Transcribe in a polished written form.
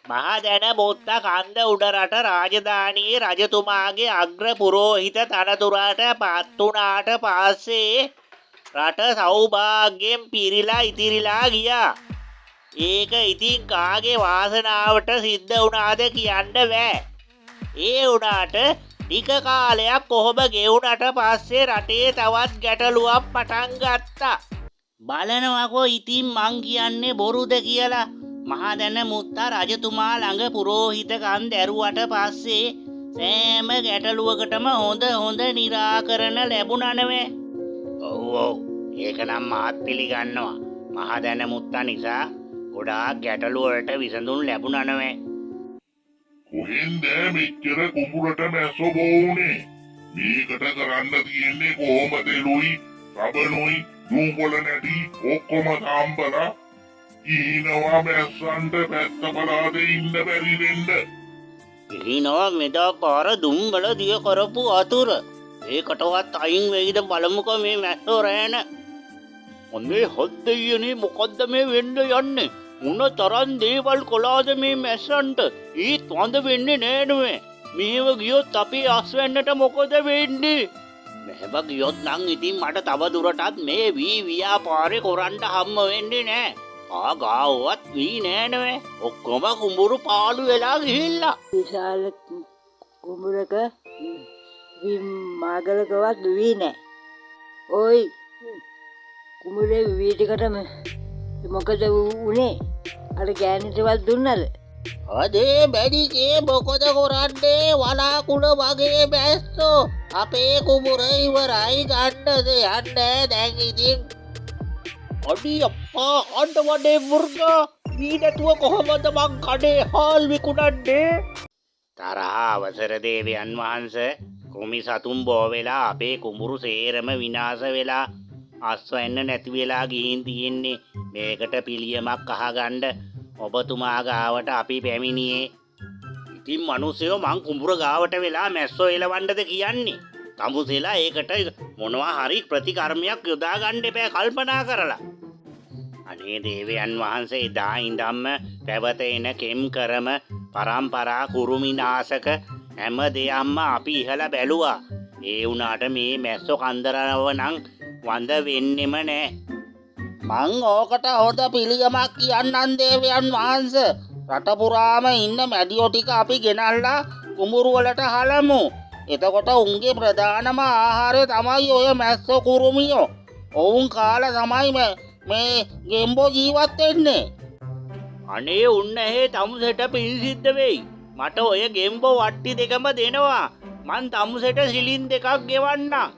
මහදැන මුත්ත කන්ද උඩරට රාජධානී රජතුමාගේ අග්‍ර පුරෝහිත තනතුරට පත් වුණාට පස්සේ රට සෞභාග්‍යයෙන් පිරීලා ඉතිරිලා ගියා. ඒක ඉතින් කාගේ වාසනාවට සිද්ධ වුණාද කියන්න බෑ. ඒ වුණාට ටික කාලයක් කොහොම ගෙවුනට පස්සේ රටේ තවත් ගැටලුවක් පටන් ගත්තා. බලනවකෝ ඉතින් මං කියන්නේ බොරුද කියලා. මහදැන මුත්තා රජතුමා ළඟ පුරෝහිතකම් දැරුවට පස්සේ සෑම ගැටලුවකටම හොඳ නිරාකරණ ලැබුණා නෙවෙයි. ඔව් ඒක නම් මාත් පිළිගන්නවා. මහදැන මුත්තා නිසා ගොඩාක් ගැටලු වලට විසඳුම් ලැබුණා නෙවෙයි. කොහෙන්ද මෙච්චර කුඹුරට මැස්සෝ බෝවුනේ? මේකට කරන්න තියෙන්නේ කොහොමද? එළුයි සබනුයි දුම්බල නැටි ඔක්කොම සාම්බලා ඊනවා මැස්සන්ට පැත්ත බලාද ඉන්න බැරි වෙන්න. ඉරිනවා මෙදා පාර දුම්බල දිය කරපු අතුර. ඒකටවත් අයින් වෙයිද බලමුකෝ මේ මැස්සෝ රෑන. ඔන්නේ හොද්දයියනේ මොකද්ද මේ වෙන්න යන්නේ? මොන තරම් දේවල් කළාද මේ මැස්සන්ට? ඊත් වඳ වෙන්නේ නෑ නෙවෙයි. මේව ගියොත් අපි අස්වැන්නට මොකද වෙන්නේ? මෙහෙම ගියොත් නම් ඉතින් මට තව දුරටත් මේ ව්‍යාපාරේ කරන්න හම්බ වෙන්නේ නෑ. ආගාවත් වී නෑ නෙවෙයි. ඔක්කොම කුඹුරු පාළු වෙලා ගිහිල්ලා. විශාල කුඹුරක මාගලකවත් වී නෑ. ඔයි කුඹුරේ වී ටිකටම මොකද උනේ? අර ගෑනිටවත් දුන්නද? අදේ බැඩිකේ මොකද කරන්නේ? වලාකුළ වගේ බැස්සෝ අපේ කුඹුර ඉවරයි ගන්නද යන්නේ දැන් ඉතින්. අඩි අප්පා අඬ වඩේ මුර්ගා ඊටතුව කොහොමද මං කඩේ හාල් විකුණන්නේ? තරහ අවසර දේවයන් වහන්සේ කුමි සතුන් බෝ වෙලා අපේ කුඹුරු සේරම විනාශ වෙලා අස්වැන්න නැති වෙලා ගිහින් තියෙන්නේ. මේකට පිළියමක් අහගන්න ඔබතුමා ගාවට අපි පැමිණියේ. ඉතින් මිනිස්සුયો මං කුඹුර ගාවට වෙලා මැස්සෝ එලවන්නද කියන්නේ? තමුසෙලා ඒකට මොනවා හරි ප්‍රතිකර්මයක් යොදා ගන්න එපා කල්පනා කරලා. අනේ දේවයන් වහන්සේ එදා ඉඳන්ම පැවත එන කෙම් කරම පරම්පරා කුරුමිනාශක හැම දෙයක්ම අපි ඉහලා බැලුවා. ඒ වුණාට මේ මැස්සෝ කන්දරව නම් වඳ වෙන්නෙම නෑ. මං ඕකට හොඳ පිළියමක් කියන්නම් දේවයන් වහන්සේ. රට පුරාම ඉන්න මැඩියෝ ටික අපි ගෙනල්ලා කුඹුරු වලට හලමු. එතකොට උන්ගේ ප්‍රධානම ආහාරය තමයි ඔය මැස්සෝ කුරුමියෝ. ඔවුන් කාලා තමයි මේ ගෙම්බෝ ජීවත් වෙන්නේ. අනේ උන්න එහෙ තමුසෙට පින් සිද්ධ වෙයි. මට ඔය ගෙම්බෝ වට්ටි දෙකම දෙනවා. මං තමුසෙට සිලින් දෙකක් ගෙවන්නම්.